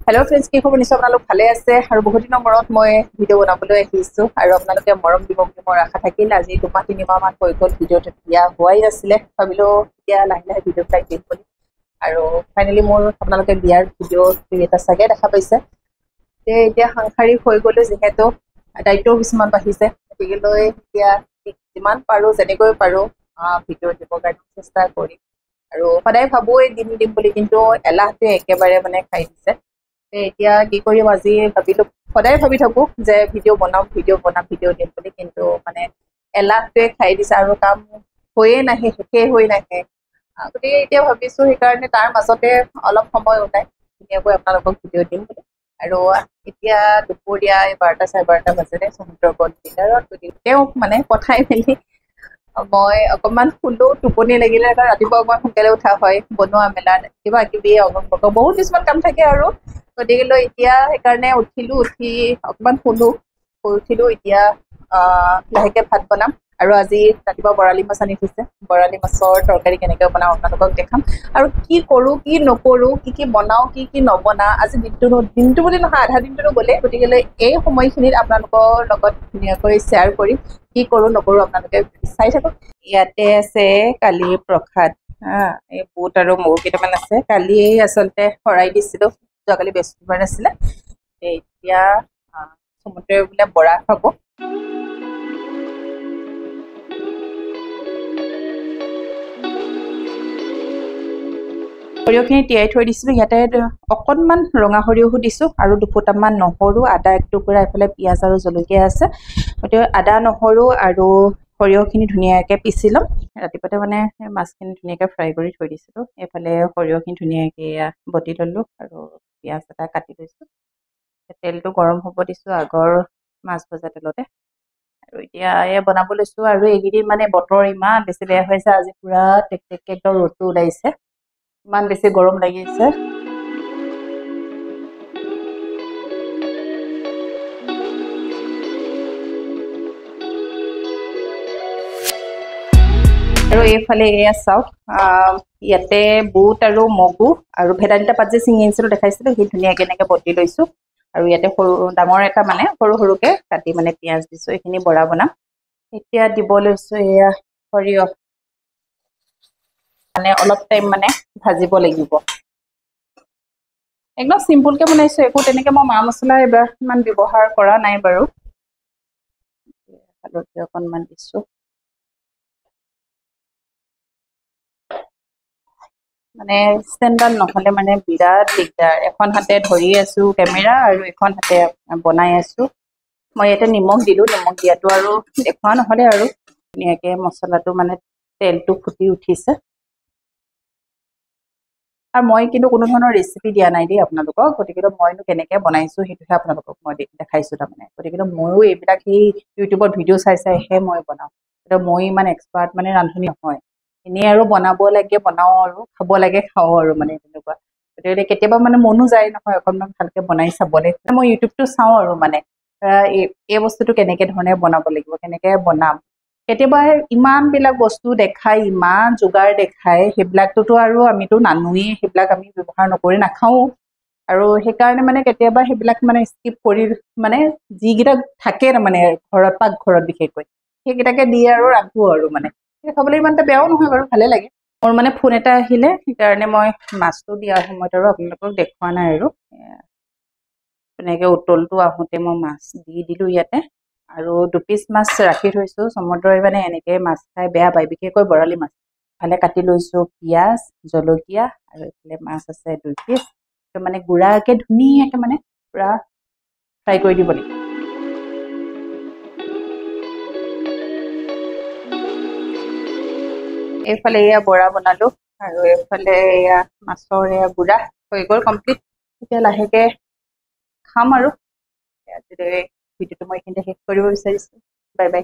Hello friends की खबर निश्चय आपलोक भाले आछे और बहुत दिনৰ মূৰত মই ভিডিও বনাবলৈ আহিছো আৰু আপোনালোকে মৰম দিব বুলি মোৰ আশা থাকিল। আজি 2-3 মাহ মান হৈ গ'ল ভিডিওটো দিয়া হোৱাই নাছিলে, ভাবিলো এতিয়া লাহে লাহে ভিডিও টাইপ দিম বুলি আৰু ফাইনালি মোৰ আপোনালোকে বিয়াৰ ভিডিও এটা চাগে দেখা পাইছে। এতিয়া সাংসাৰিক হৈ গ'লো যিহেতু দায়িত্ব কিছুমান বাঢ়িছে, গতিকে এতিয়া যিমান পাৰো যেনেকৈ পাৰো ভিডিও দিবৰ কাৰণে চেষ্টা কৰিম আৰু সদায় ভাবো এই দিম বুলি, কিন্তু এলাহটোৱে একেবাৰে মানে খাই দিছে। এতিয়া কি কৰিম আজি ভাবিলো, সদায় ভাবি থাকো যে ভিডিও বনাম দিম বুলি, কিন্তু মানে এলাহটোৱে খাই দিছে আৰু কাম হৈয়ে নাহে, শেষে হৈ নাহে। গতিকে এতিয়া ভাবিছো সেইকাৰণে তাৰ মাজতে অলপ সময় ওলাই ধুনীয়াকৈ আপোনালোকক ভিডিও দিম বুলি। আৰু এতিয়া দুপৰীয়া 12:30 বাজিলে সমুদ্ৰগড় ডিলাৰত, গতিকে তেওঁক মানে পঠাই মেলি মই অকণমান শুলো, টোপনি লাগিলে। ৰাতিপুৱা অকণমান সোনকালে উঠা হয়, বনোৱা মেলা কিবা কিবি বহুত কিছুমান কাম থাকে আৰু, গতিকে এতিয়া সেইকাৰণে উঠিলো, উঠি অকণমান শুলো, উঠিলো। এতিয়া লাহেকে ভাত বনাম আৰু আজি ৰাতিপুৱা বৰালি মাছ আনি থৈছে, বৰালি মাছৰ তৰকাৰী কেনেকৈ বনাওঁ আপোনালোকক দেখাম আৰু কি কৰোঁ কি নকৰোঁ, কি বনাওঁ কি নবনাওঁ। আজি দিনটো বুলি নহয়, আধা দিনটো গ'লে, গতিকে এই সময়খিনিত আপোনালোকৰ লগত ধুনীয়াকৈ শ্বেয়াৰ কৰিম কি কৰোঁ নকৰোঁ, আপোনালোকে চাই থাকক। ইয়াতে আছে কালিৰ প্ৰসাদ, এই বুট আৰু মগু কেইটামান আছে। কালি আচলতে শৰাই দিছিলোঁ, যোৱাকালি বৃহস্পতিবাৰ আছিলে। এতিয়া সমুদ্ৰই বোলে বৰা খাব। সৰিয়হখিনি তিয়াই থৈ দিছিলোঁ, ইয়াতে অকণমান ৰঙা সৰিয়হো দিছোঁ আৰু 2 ফুটামান নহৰু, আদা 1 টুকুৰা, এইফালে পিঁয়াজ আৰু জলকীয়া আছে। গতিকে আদা নহৰু আৰু সৰিয়হখিনি ধুনীয়াকৈ পিচি ল'ম। ৰাতিপুৱাতে মানে মাছখিনি ধুনীয়াকৈ ফ্ৰাই কৰি থৈ দিছিলোঁ। এইফালে সৰিয়হখিনি ধুনীয়াকৈ বটি ল'লোঁ আৰু পিঁয়াজ এটা কাটি লৈছোঁ। তেলটো গৰম হ'ব দিছোঁ আগৰ মাছ ভজা তেলতে, আৰু এতিয়া বনাব লৈছোঁ। আৰু এইকেইদিন মানে বতৰ ইমান বেছি বেয়া হৈছে, আজি পূৰা টেকটেককৈ একদম ৰ'দটো ওলাইছে, ইমান বেছি গৰম লাগিছে। আৰু এইফালে এয়া চাওক, ইয়াতে বুট আৰু মগু আৰু ভেদাইলতা পাত যে ছিঙি আনিছিলোঁ দেখাইছিলোঁ, সেই ধুনীয়াকৈ এনেকৈ বটি লৈছোঁ। আৰু ইয়াতে ডাঙৰ এটা মানে সৰুকৈ কাটি মানে পিঁয়াজ দিছোঁ, এইখিনি বৰা বনাম। এতিয়া দিব লৈছোঁ এয়া সৰিয়হ, মানে অলপ টাইম মানে ভাজিব লাগিব। একদম চিম্পুলকৈ বনাইছোঁ, একো তেনেকৈ মই মা মছলা এইবাৰ ইমান ব্যৱহাৰ কৰা নাই বাৰু। হালধি অকণমান দিছোঁ। মানে ষ্টেণ্ডাৰ্ড নহ'লে মানে বিৰাট দিগদাৰ, এখন হাতে ধৰি আছোঁ কেমেৰা আৰু এখন হাতে বনাই আছোঁ। মই ইয়াতে নিমখ দিলোঁ, নিমখ দিয়াটো আৰু দেখুওৱা নহ'লে আৰু ধুনীয়াকৈ মছলাটো মানে তেলটো ফুটি উঠিছে। আৰু মই কিন্তু কোনো ধৰণৰ ৰেচিপি দিয়া নাই দেই আপোনালোকক, গতিকে মইনো কেনেকৈ বনাইছোঁ সেইটোহে আপোনালোকক মই দেখাইছোঁ তাৰমানে। গতিকে ময়ো এইবিলাক সেই ইউটিউবত ভিডিঅ' চাইহে মই বনাওঁ, কিন্তু মই ইমান এক্সপাৰ্ট মানে ৰান্ধনি নহয়। এনেই আৰু বনাব লাগে বনাওঁ আৰু খাব লাগে খাওঁ আৰু মানে তেনেকুৱা। গতিকে কেতিয়াবা মানে মনো যায় নহয় অকণমান ভালকৈ বনাই চাবলৈ, মই ইউটিউবটো চাওঁ আৰু মানে এই বস্তুটো কেনেকৈ ধৰণে বনাব লাগিব, কেনেকৈ বনাম। কেতিয়াবা ইমানবিলাক বস্তু দেখায়, ইমান যোগাৰ দেখায়, সেইবিলাকটোতো আৰু আমিতো নানোৱেই, সেইবিলাক আমি ব্যৱহাৰ নকৰি নাখাওঁ। আৰু সেইকাৰণে মানে কেতিয়াবা সেইবিলাক মানে স্কিপ কৰি, মানে যিকেইটা থাকে তাৰমানে ঘৰত, পাকঘৰত বিশেষকৈ সেইকেইটাকে দি আৰু ৰাখোঁ আৰু মানে খাবলৈ ইমান এটা বেয়াও নহয় বাৰু, ভালে লাগে। মোৰ মানে ফোন এটা আহিলে, সেইকাৰণে মই মাছটো দিয়াৰ সময়ত আৰু আপোনালোকক দেখুওৱা নাই আৰু তেনেকৈ উতলটো আহোঁতে মই মাছ দি দিলোঁ ইয়াতে। আৰু 2 পিচ মাছ ৰাখি থৈছোঁ, সমুদ্ৰই মানে এনেকৈ মাছ খাই বেয়া পায়, বিশেষকৈ বৰালি মাছ। ইফালে কাটি লৈছোঁ পিঁয়াজ জলকীয়া, আৰু এইফালে মাছ আছে 2 পিচ, তো মানে গুড়াকৈ ধুনীয়াকৈ মানে পূৰা ফ্ৰাই কৰি দিব লাগিব। এইফালে এয়া বৰা বনালোঁ আৰু এইফালে এয়া মাছৰ এয়া গুড়া হৈ গ'ল কমপ্লিট। এতিয়া লাহেকৈ খাম আৰু আজিলৈ ভিডিঅ'টো মই এইখিনিতে শেষ কৰিব বিচাৰিছোঁ। Bye bye.